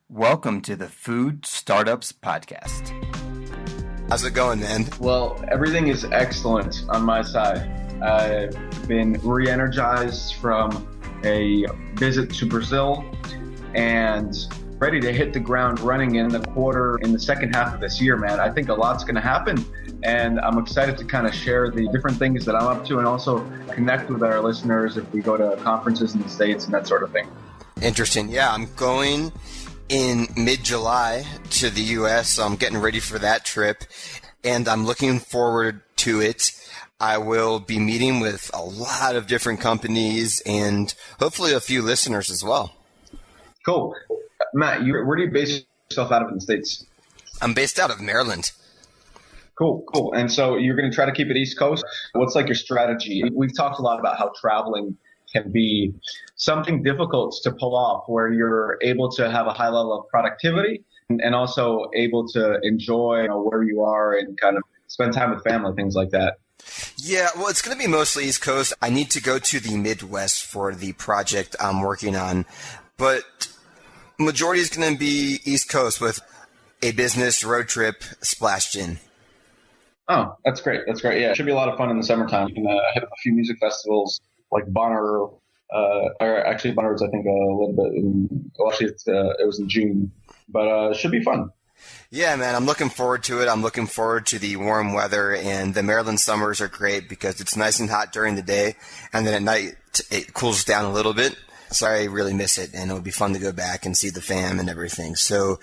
Welcome to the Food Startups Podcast. How's it going, man? Well, everything is excellent on my side. I've been re-energized from a visit to Brazil and ready to hit the ground running in the second half of this year, man. I think a lot's going to happen, and I'm excited to kind of share the different things that I'm up to and also connect with our listeners if we go to conferences in the States and that sort of thing. Interesting. Yeah, I'm going in mid-July to the U.S., so I'm getting ready for that trip, and I'm looking forward to it. I will be meeting with a lot of different companies and hopefully a few listeners as well. Cool. Matt, where do you base yourself out of in the States? I'm based out of Maryland. Cool. And so you're going to try to keep it East Coast? What's like your strategy? We've talked a lot about how traveling can be something difficult to pull off, where you're able to have a high level of productivity and also able to enjoy where you are and kind of spend time with family, things like that. Yeah, well, it's going to be mostly East Coast. I need to go to the Midwest for the project I'm working on, but majority is going to be East Coast with a business road trip splashed in. Oh, that's great. Yeah, it should be a lot of fun in the summertime. You can hit a few music festivals like Bonnaroo, or actually Bonnaroo's I think a little bit. It was in June, but it should be fun. Yeah, man, I'm looking forward to it. I'm looking forward to the warm weather, and the Maryland summers are great because it's nice and hot during the day, and then at night it cools down a little bit. So I really miss it, and it would be fun to go back and see the fam and everything. So,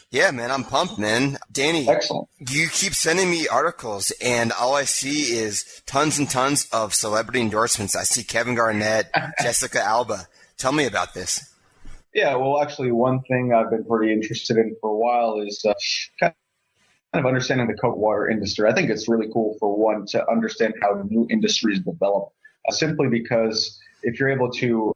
yeah, man, I'm pumped, man. Danny, excellent. You keep sending me articles, and all I see is tons and tons of celebrity endorsements. I see Kevin Garnett, Jessica Alba. Tell me about this. Yeah, well, actually, one thing I've been pretty interested in for a while is kind of understanding the Coke water industry. I think it's really cool for one to understand how new industries develop, simply because if you're able to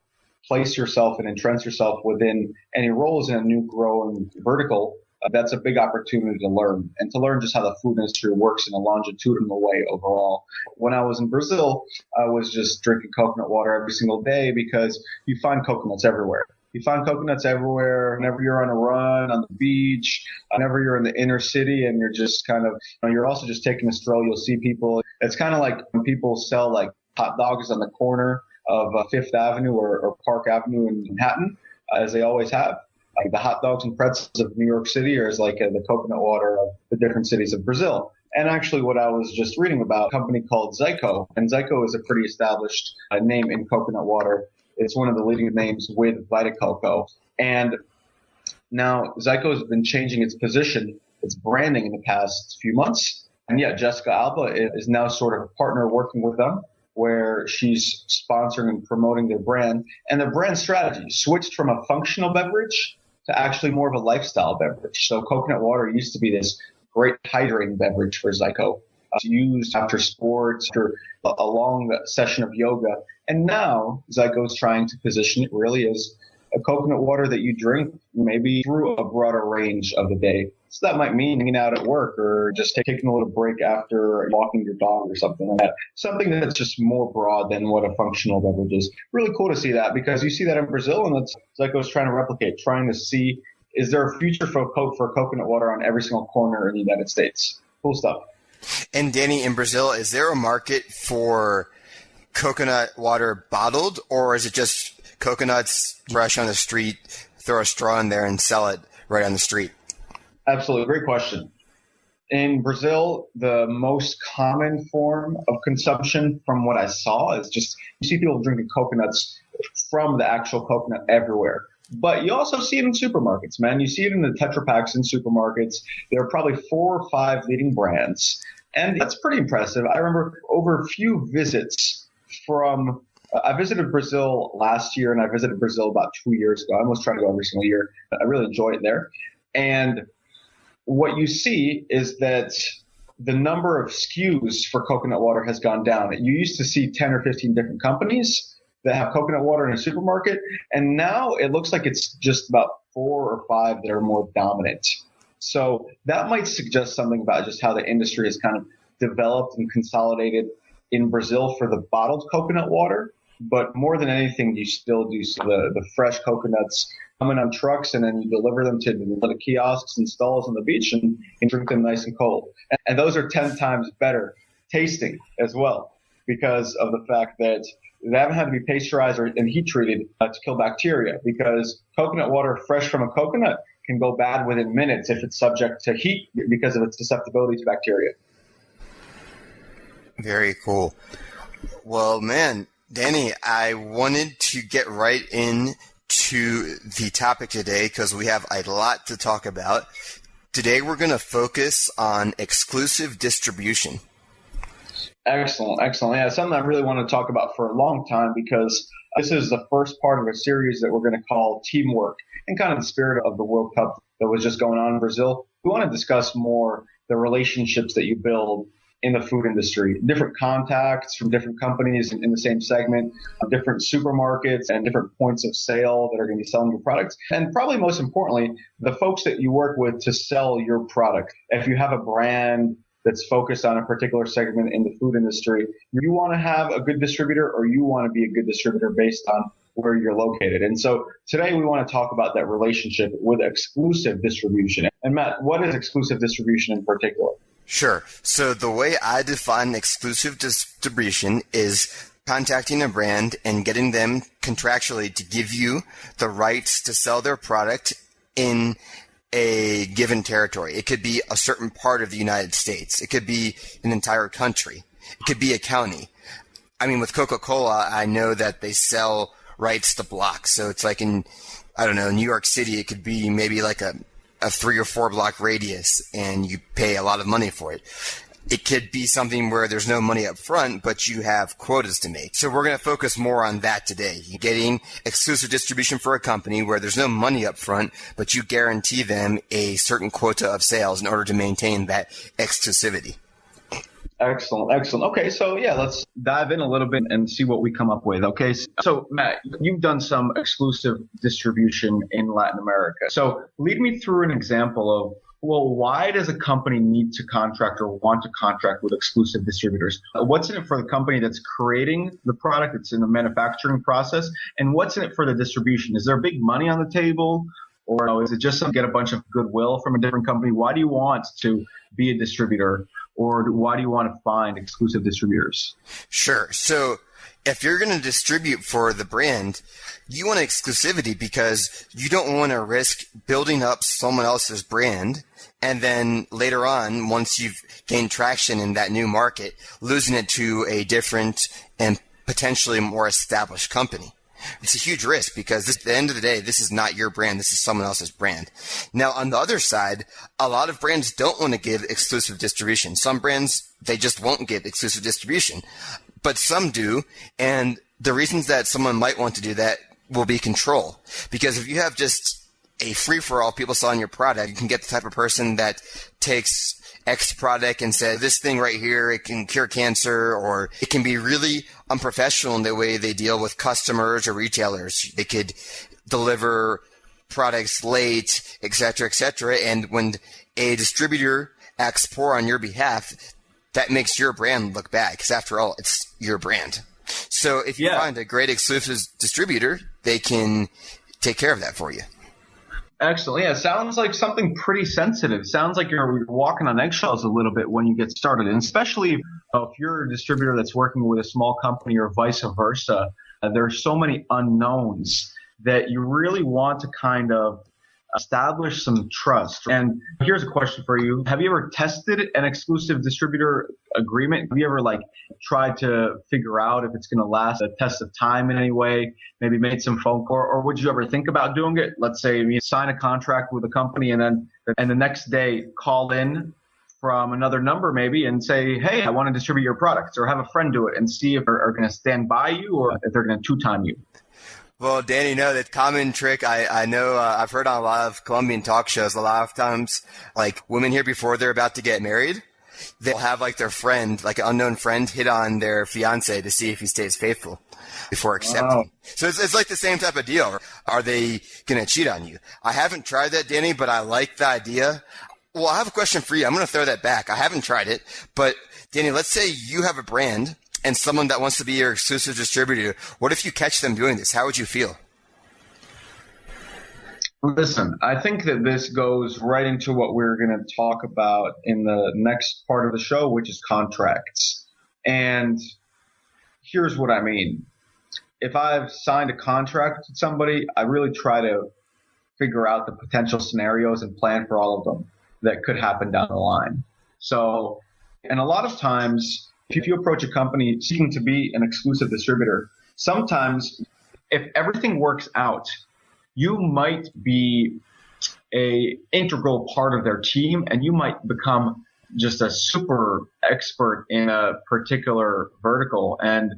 place yourself and entrench yourself within any roles in a new growing vertical, that's a big opportunity to learn and to learn just how the food industry works in a longitudinal way overall. When I was in Brazil, I was just drinking coconut water every single day because you find coconuts everywhere. You find coconuts everywhere whenever you're on a run, on the beach, whenever you're in the inner city and you're just kind of, you're also just taking a stroll. You'll see people. It's kind of like when people sell like hot dogs on the corner of Fifth Avenue or Park Avenue in Manhattan, as they always have. Like the hot dogs and pretzels of New York City are like the coconut water of the different cities of Brazil. And actually what I was just reading about, a company called Zyco. And Zyco is a pretty established name in coconut water. It's one of the leading names with Vita Coco. And now Zyco has been changing its position, its branding in the past few months. And yeah, Jessica Alba is now sort of a partner working with them, where she's sponsoring and promoting their brand. And the brand strategy switched from a functional beverage to actually more of a lifestyle beverage. So coconut water used to be this great hydrating beverage for Zyco, used after sports, after a long session of yoga. And now Zyco is trying to position it really as a coconut water that you drink maybe through a broader range of the day. So that might mean hanging out at work or just taking a little break after walking your dog or something like that. Something that's just more broad than what a functional beverage is. Really cool to see that because you see that in Brazil, and that's Zyco's trying to replicate, trying to see, is there a future for coconut water on every single corner in the United States? Cool stuff. And Danny, in Brazil, is there a market for coconut water bottled, or is it just coconuts fresh on the street, throw a straw in there and sell it right on the street? Absolutely. Great question. In Brazil, the most common form of consumption from what I saw is just you see people drinking coconuts from the actual coconut everywhere. But you also see it in supermarkets, man. You see it in the Tetra Paks in supermarkets. There are probably 4 or 5 leading brands. And that's pretty impressive. I remember over a few visits from I visited Brazil last year, and I visited Brazil about 2 years ago. I almost try to go every single year. I really enjoy it there. And what you see is that the number of SKUs for coconut water has gone down. You used to see 10 or 15 different companies that have coconut water in a supermarket, and now it looks like it's just about 4 or 5 that are more dominant. So that might suggest something about just how the industry has kind of developed and consolidated in Brazil for the bottled coconut water. But more than anything, you still do the fresh coconuts coming on trucks, and then you deliver them to the kiosks and stalls on the beach and drink them nice and cold. And those are 10 times better tasting as well, because of the fact that they haven't had to be pasteurized and heat treated to kill bacteria, because coconut water fresh from a coconut can go bad within minutes if it's subject to heat because of its susceptibility to bacteria. Very cool. Well, man, Danny, I wanted to get right into the topic today because we have a lot to talk about. Today we're going to focus on exclusive distribution. Excellent. Yeah, something I really want to talk about for a long time, because this is the first part of a series that we're going to call Teamwork, in kind of the spirit of the World Cup that was just going on in Brazil. We want to discuss more the relationships that you build in the food industry, different contacts from different companies in the same segment, different supermarkets and different points of sale that are going to be selling your products. And probably most importantly, the folks that you work with to sell your product. If you have a brand that's focused on a particular segment in the food industry, you want to have a good distributor, or you want to be a good distributor based on where you're located. And so today we want to talk about that relationship with exclusive distribution. And Matt, what is exclusive distribution in particular? Sure. So the way I define exclusive distribution is contacting a brand and getting them contractually to give you the rights to sell their product in a given territory. It could be a certain part of the United States. It could be an entire country. It could be a county. I mean, with Coca-Cola, I know that they sell rights to blocks. So it's like in, I don't know, New York City, it could be maybe like a 3 or 4 block radius, and you pay a lot of money for it. It could be something where there's no money up front, but you have quotas to make. So we're going to focus more on that today. You're getting exclusive distribution for a company where there's no money up front, but you guarantee them a certain quota of sales in order to maintain that exclusivity. Excellent. Okay, so yeah, let's dive in a little bit and see what we come up with. Okay, so Matt, you've done some exclusive distribution in Latin America. So lead me through an example of, well, why does a company need to contract or want to contract with exclusive distributors? What's in it for the company that's creating the product, that's in the manufacturing process, and what's in it for the distribution? Is there big money on the table, or is it just to get a bunch of goodwill from a different company? Why do you want to be a distributor, or why do you want to find exclusive distributors? Sure. So if you're going to distribute for the brand, you want exclusivity because you don't want to risk building up someone else's brand and then later on, once you've gained traction in that new market, losing it to a different and potentially more established company. It's a huge risk because at the end of the day, this is not your brand. This is someone else's brand. Now, on the other side, a lot of brands don't want to give exclusive distribution. Some brands, they just won't give exclusive distribution, but some do. And the reasons that someone might want to do that will be control. Because if you have just a free-for-all people selling your product, you can get the type of person that takes X product and says, this thing right here, it can cure cancer, or it can be really unprofessional in the way they deal with customers or retailers. They could deliver products late, et cetera, and when a distributor acts poor on your behalf, that makes your brand look bad because after all, it's your brand. So if you find a great exclusive distributor, they can take care of that for you. Excellent. Yeah, sounds like something pretty sensitive. Sounds like you're walking on eggshells a little bit when you get started. And especially if you're a distributor that's working with a small company or vice versa, there are so many unknowns that you really want to kind of establish some trust. And here's a question for you. Have you ever tested an exclusive distributor agreement? Have you ever tried to figure out if it's going to last a test of time in any way? Maybe made some phone call, or would you ever think about doing it? Let's say you sign a contract with a company and the next day call in from another number maybe and say, hey, I want to distribute your products, or have a friend do it and see if they're going to stand by you or if they're going to two-time you. Well, Danny, no, that common trick, I know, I've heard on a lot of Colombian talk shows, a lot of times, women here before they're about to get married, they'll have their friend, an unknown friend, hit on their fiance to see if he stays faithful before accepting. Wow. So it's like the same type of deal. Are they going to cheat on you? I haven't tried that, Danny, but I like the idea. Well, I have a question for you. I'm going to throw that back. I haven't tried it, but Danny, let's say you have a brand and someone that wants to be your exclusive distributor, what if you catch them doing this? How would you feel? Listen, I think that this goes right into what we're going to talk about in the next part of the show, which is contracts. And here's what I mean. If I've signed a contract with somebody, I really try to figure out the potential scenarios and plan for all of them that could happen down the line. So, and a lot of times, if you approach a company seeking to be an exclusive distributor, sometimes if everything works out, you might be a integral part of their team, and you might become just a super expert in a particular vertical. And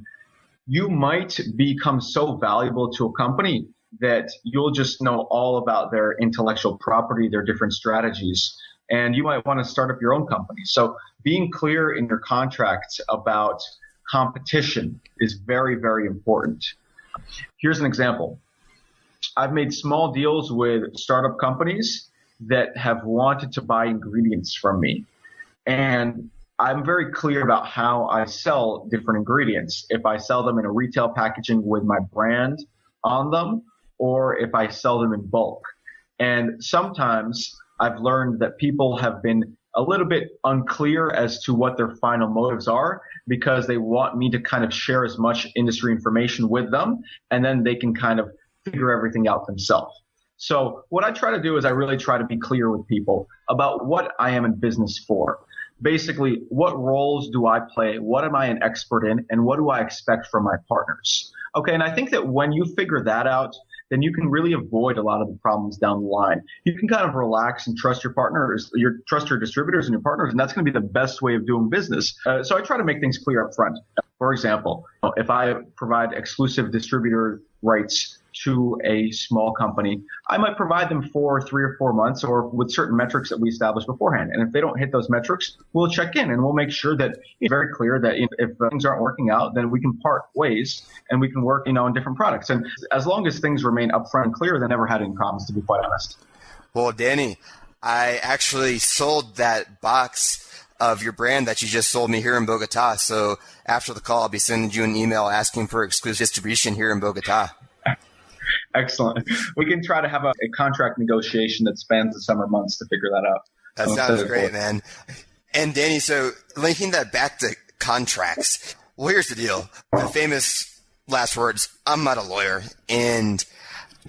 you might become so valuable to a company that you'll just know all about their intellectual property, their different strategies, and you might want to start up your own company. So being clear in your contracts about competition is very, very important. Here's an example. I've made small deals with startup companies that have wanted to buy ingredients from me. And I'm very clear about how I sell different ingredients. If I sell them in a retail packaging with my brand on them, or if I sell them in bulk. And sometimes I've learned that people have been a little bit unclear as to what their final motives are, because they want me to kind of share as much industry information with them, and then they can kind of figure everything out themselves. So what I try to do is I really try to be clear with people about what I am in business for. Basically, what roles do I play? What am I an expert in? And what do I expect from my partners? Okay, and I think that when you figure that out, then you can really avoid a lot of the problems down the line. You can kind of relax and trust your partners, trust your distributors and your partners, and that's going to be the best way of doing business. So I try to make things clear up front. For example, if I provide exclusive distributor rights to a small company, I might provide them for 3 or 4 months, or with certain metrics that we establish beforehand. And if they don't hit those metrics, we'll check in and we'll make sure that it's very clear that if things aren't working out, then we can part ways and we can work, on different products. And as long as things remain upfront and clear, they never had any problems, to be quite honest. Well, Danny, I actually sold that box of your brand that you just sold me here in Bogota. So after the call, I'll be sending you an email asking for exclusive distribution here in Bogota. Excellent. We can try to have a contract negotiation that spans the summer months to figure that out. That sounds great, man. And Danny, so linking that back to contracts, well, here's the deal. The famous last words, I'm not a lawyer, and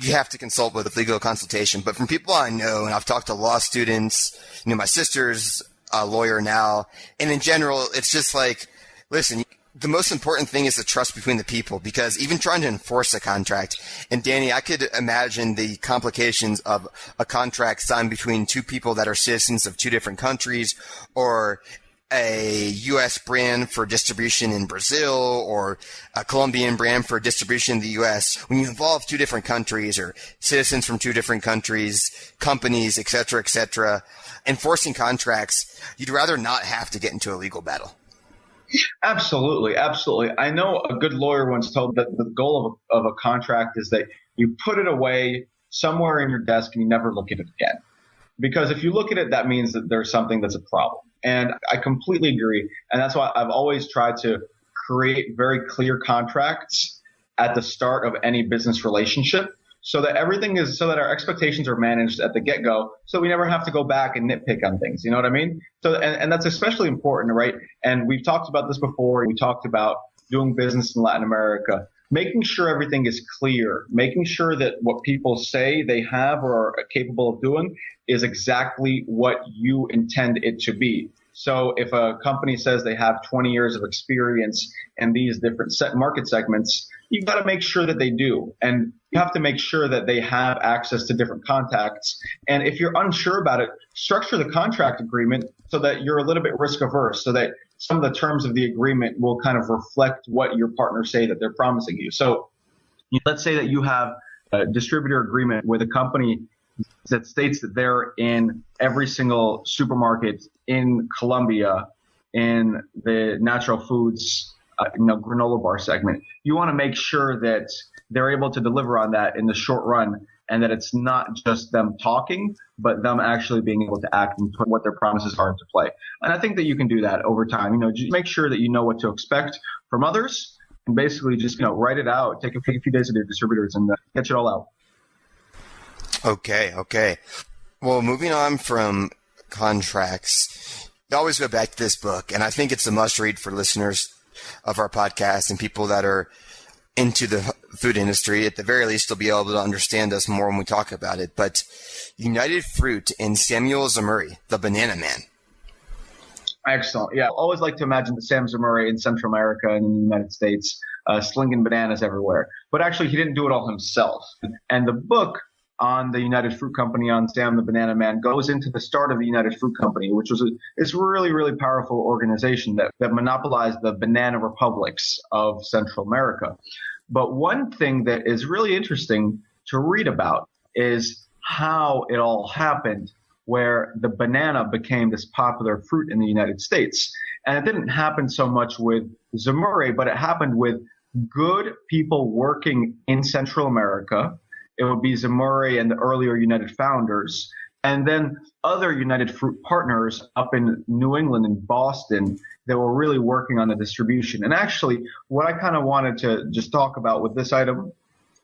you have to consult with a legal consultation. But from people I know, and I've talked to law students, my sister's a lawyer now, and in general, it's just like, listen, the most important thing is the trust between the people, because even trying to enforce a contract, and Danny, I could imagine the complications of a contract signed between two people that are citizens of two different countries, or a U.S. brand for distribution in Brazil, or a Colombian brand for distribution in the U.S. When you involve two different countries or citizens from two different countries, companies, et cetera, enforcing contracts, you'd rather not have to get into a legal battle. Absolutely. I know a good lawyer once told that the goal of a contract is that you put it away somewhere in your desk and you never look at it again. Because if you look at it, that means that there's something that's a problem. And I completely agree. And that's why I've always tried to create very clear contracts at the start of any business relationship, so that so that our expectations are managed at the get-go, so we never have to go back and nitpick on things. You know what I mean? So, and that's especially important, right? And we've talked about this before. We talked about doing business in Latin America, making sure everything is clear, making sure that what people say they have or are capable of doing is exactly what you intend it to be. So if a company says they have 20 years of experience in these different market segments, you've got to make sure that they do. And you have to make sure that they have access to different contacts. And if you're unsure about it, structure the contract agreement so that you're a little bit risk averse, so that some of the terms of the agreement will kind of reflect what your partners say that they're promising you. So let's say that you have a distributor agreement with a company that states that they're in every single supermarket in Colombia in the natural foods granola bar segment. You want to make sure that they're able to deliver on that in the short run, and that it's not just them talking, but them actually being able to act and put what their promises are into play. And I think that you can do that over time. Just make sure that you know what to expect from others, and basically just write it out. Take a few days with your distributors and get it all out. Okay. Well, moving on from contracts, you always go back to this book, and I think it's a must-read for listeners of our podcast and people that are into the food industry. At the very least, they'll be able to understand us more when we talk about it. But United Fruit and Samuel Zemurray, the Banana Man. Excellent. Yeah, I always like to imagine Sam Zemurray in Central America and in the United States slinging bananas everywhere. But actually, he didn't do it all himself. And the book on the United Fruit Company, on Sam the Banana Man, goes into the start of the United Fruit Company, which was this really, really powerful organization that monopolized the banana republics of Central America. But one thing that is really interesting to read about is how it all happened, where the banana became this popular fruit in the United States. And it didn't happen so much with Zemurray, but it happened with good people working in Central America. It would be Zemurray and the earlier United founders, and then other United Fruit partners up in New England and Boston that were really working on the distribution. And actually, what I kind of wanted to just talk about with this item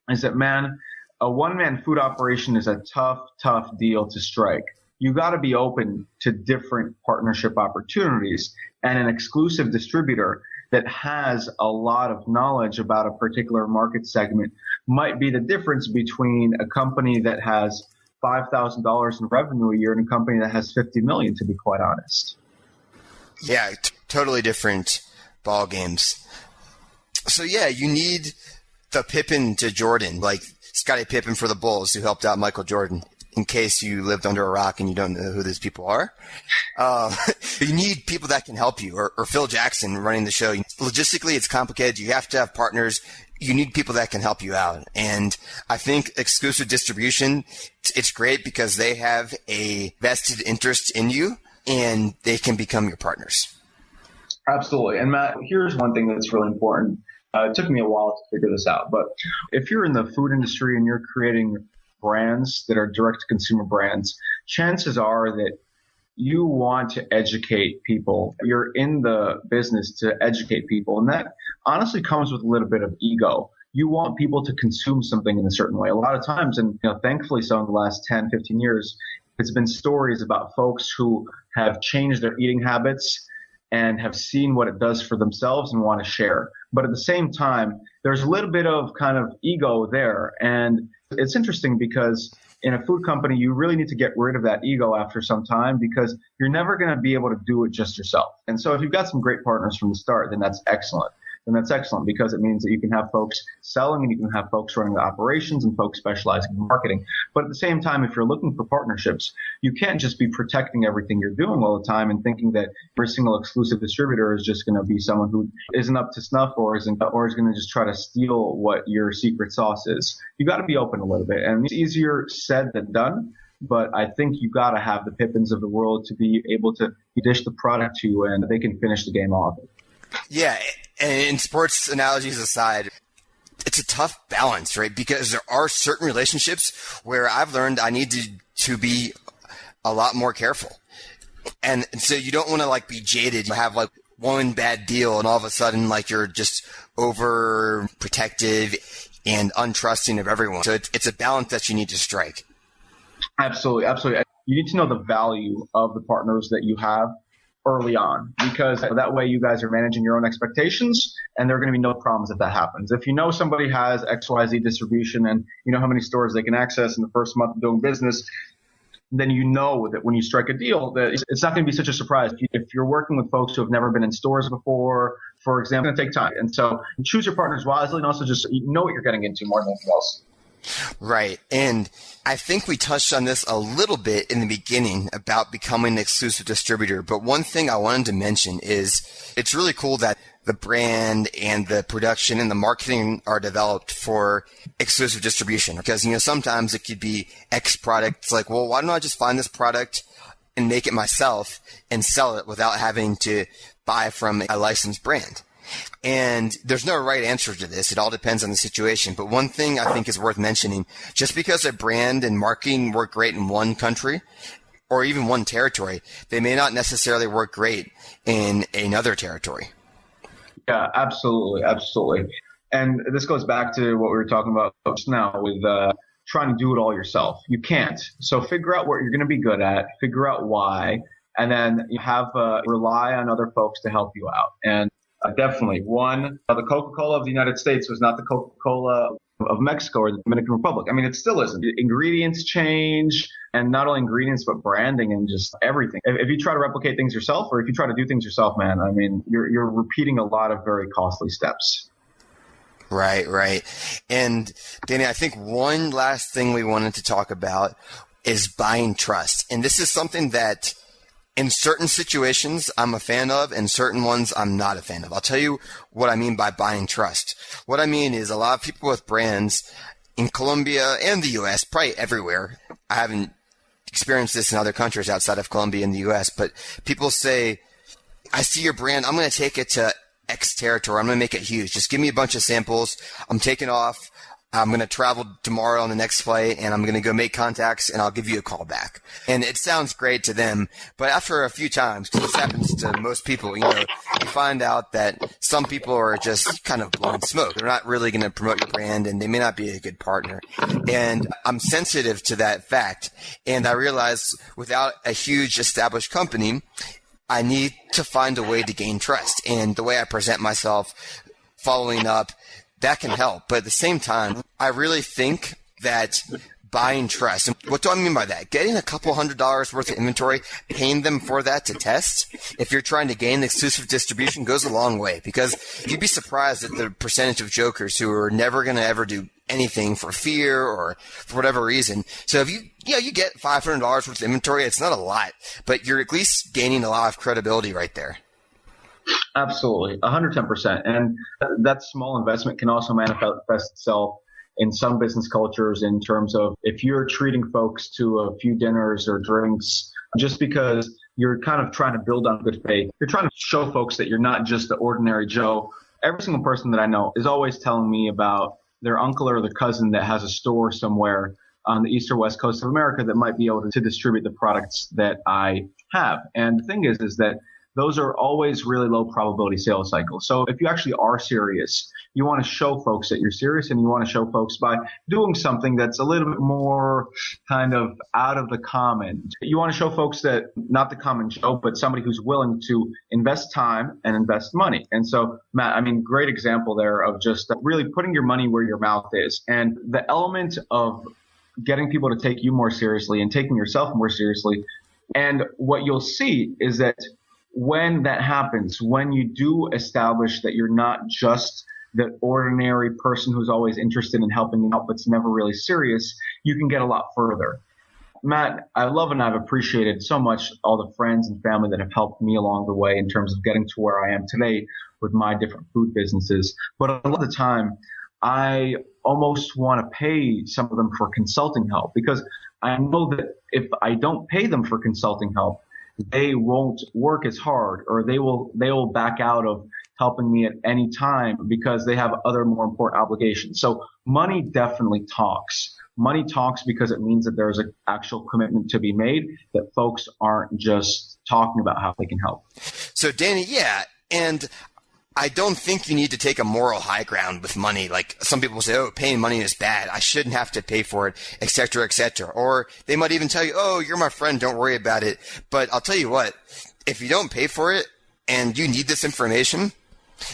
is that, man, a one-man food operation is a tough deal to strike. You got to be open to different partnership opportunities, and an exclusive distributor that has a lot of knowledge about a particular market segment might be the difference between a company that has $5,000 in revenue a year and a company that has $50 million, to be quite honest. Yeah, totally different ball games. So yeah, you need the Pippen to Jordan, like Scottie Pippen for the Bulls, who helped out Michael Jordan. In case you lived under a rock and you don't know who these people are, you need people that can help you, or Phil Jackson running the show. Logistically, it's complicated. You have to have partners. You need people that can help you out. And I think exclusive distribution, it's great because they have a vested interest in you and they can become your partners. Absolutely. And Matt, here's one thing that's really important. It took me a while to figure this out, but if you're in the food industry and you're creating brands that are direct-to-consumer brands, chances are that you want to educate people. You're in the business to educate people, and that honestly comes with a little bit of ego. You want people to consume something in a certain way. A lot of times, and thankfully so in the last 10, 15 years, it's been stories about folks who have changed their eating habits and have seen what it does for themselves and want to share. But at the same time, there's a little bit of kind of ego there. And it's interesting because in a food company, you really need to get rid of that ego after some time, because you're never going to be able to do it just yourself. And so if you've got some great partners from the start, then that's excellent. Because it means that you can have folks selling and you can have folks running the operations and folks specializing in marketing. But at the same time, if you're looking for partnerships, you can't just be protecting everything you're doing all the time and thinking that every single exclusive distributor is just going to be someone who isn't up to snuff or is going to just try to steal what your secret sauce is. You got to be open a little bit, and it's easier said than done. But I think you got to have the Pippins of the world to be able to dish the product to you, and they can finish the game off. Yeah, and sports analogies aside, it's a tough balance, right? Because there are certain relationships where I've learned I need to be a lot more careful. And so you don't want to be jaded. You have one bad deal and all of a sudden you're just overprotective and untrusting of everyone. So it's a balance that you need to strike. Absolutely. You need to know the value of the partners that you have early on, because that way you guys are managing your own expectations and there are going to be no problems if that happens. If you know somebody has XYZ distribution and you know how many stores they can access in the first month of doing business, then you know that when you strike a deal that it's not going to be such a surprise. If you're working with folks who have never been in stores before, for example, it's going to take time. And so choose your partners wisely and also just know what you're getting into more than anything else. Right. And I think we touched on this a little bit in the beginning about becoming an exclusive distributor. But one thing I wanted to mention is it's really cool that the brand and the production and the marketing are developed for exclusive distribution. Because, sometimes it could be X product. It's like, well, why don't I just find this product and make it myself and sell it without having to buy from a licensed brand? And there's no right answer to this. It all depends on the situation. But one thing I think is worth mentioning, just because a brand and marketing work great in one country or even one territory, they may not necessarily work great in another territory. Yeah, absolutely. Absolutely. And this goes back to what we were talking about just now with trying to do it all yourself. You can't. So figure out what you're going to be good at, figure out why, and then you have rely on other folks to help you out. And definitely, the Coca-Cola of the United States was not the Coca-Cola of Mexico or the Dominican Republic. I mean, it still isn't. Ingredients change, and not only ingredients, but branding and just everything. If you try to replicate things yourself, or if you try to do things yourself, man, I mean, you're repeating a lot of very costly steps. Right. And Danny, I think one last thing we wanted to talk about is buying trust. And this is something that in certain situations I'm a fan of and certain ones I'm not a fan of. I'll tell you what I mean by buying trust. What I mean is a lot of people with brands in Colombia and the U.S., probably everywhere. I haven't experienced this in other countries outside of Colombia and the U.S., but people say, I see your brand, I'm going to take it to X territory. I'm going to make it huge. Just give me a bunch of samples. I'm taking off. I'm going to travel tomorrow on the next flight, and I'm going to go make contacts, and I'll give you a call back. And it sounds great to them, but after a few times, because this happens to most people, you find out that some people are just kind of blowing smoke. They're not really going to promote your brand, and they may not be a good partner. And I'm sensitive to that fact, and I realize without a huge established company, I need to find a way to gain trust. And the way I present myself, following up, that can help. But at the same time, I really think that buying trust, and what do I mean by that? Getting a couple $100s worth of inventory, paying them for that to test, if you're trying to gain exclusive distribution, goes a long way. Because you'd be surprised at the percentage of jokers who are never going to ever do anything for fear or for whatever reason. So if you get $500 worth of inventory, it's not a lot, but you're at least gaining a lot of credibility right there. Absolutely, 110%. And that small investment can also manifest itself in some business cultures in terms of if you're treating folks to a few dinners or drinks just because you're kind of trying to build on good faith. You're trying to show folks that you're not just the ordinary Joe. Every single person that I know is always telling me about their uncle or their cousin that has a store somewhere on the east or west coast of America that might be able to distribute the products that I have. And the thing is that those are always really low probability sales cycles. So if you actually are serious, you want to show folks that you're serious, and you want to show folks by doing something that's a little bit more kind of out of the common. You want to show folks that not the common Joe, but somebody who's willing to invest time and invest money. And so, Matt, I mean, great example there of just really putting your money where your mouth is. And the element of getting people to take you more seriously and taking yourself more seriously. And what you'll see is that when that happens, when you do establish that you're not just the ordinary person who's always interested in helping out but's never really serious, you can get a lot further. Matt, I love and I've appreciated so much all the friends and family that have helped me along the way in terms of getting to where I am today with my different food businesses. But a lot of the time, I almost want to pay some of them for consulting help, because I know that if I don't pay them for consulting help, they won't work as hard, or they will back out of helping me at any time because they have other more important obligations. So money definitely talks. Money talks because it means that there's an actual commitment to be made, that folks aren't just talking about how they can help. So Danny, yeah, and I don't think you need to take a moral high ground with money. Like some people say, oh, paying money is bad. I shouldn't have to pay for it, et cetera, et cetera. Or they might even tell you, oh, you're my friend, don't worry about it. But I'll tell you what, if you don't pay for it and you need this information,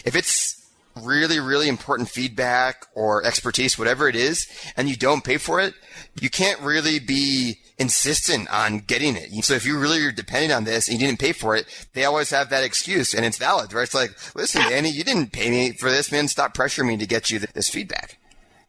if it's really, really important feedback or expertise, whatever it is, and you don't pay for it, you can't really be insistent on getting it. So if you really are depending on this and you didn't pay for it, they always have that excuse, and it's valid, right? It's like, listen, Danny, you didn't pay me for this, man. Stop pressuring me to get you this feedback.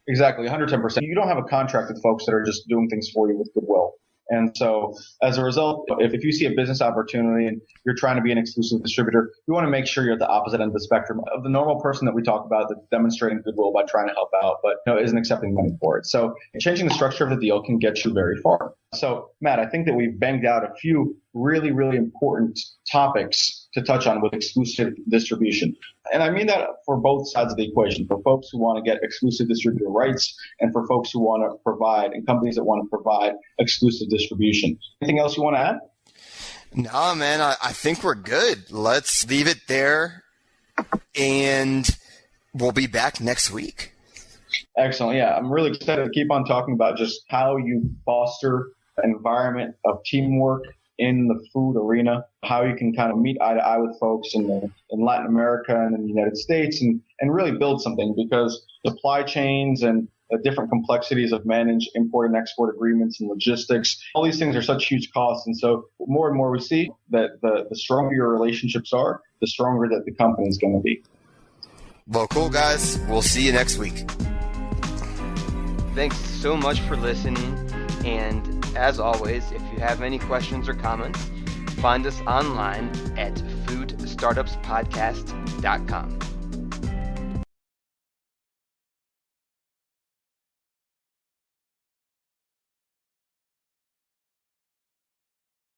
Exactly, 110%. You don't have a contract with folks that are just doing things for you with goodwill. And so as a result, if you see a business opportunity and you're trying to be an exclusive distributor, you want to make sure you're at the opposite end of the spectrum of the normal person that we talk about that's demonstrating goodwill by trying to help out, but isn't accepting money for it. So changing the structure of the deal can get you very far. So Matt, I think that we've banged out a few really, really important topics to touch on with exclusive distribution. And I mean that for both sides of the equation, for folks who want to get exclusive distributor rights and for folks who want to provide and companies that want to provide exclusive distribution. Anything else you want to add? No, man, I think we're good. Let's leave it there, and we'll be back next week. Excellent. Yeah, I'm really excited to keep on talking about just how you foster an environment of teamwork in the food arena, how you can kind of meet eye to eye with folks in Latin America and in the United States and really build something, because supply chains and the different complexities of managed import and export agreements and logistics, all these things are such huge costs. And so more and more we see that the stronger your relationships are, the stronger that the company is going to be. Well, cool, guys. We'll see you next week. Thanks so much for listening. And as always, if you have any questions or comments, find us online at foodstartupspodcast.com.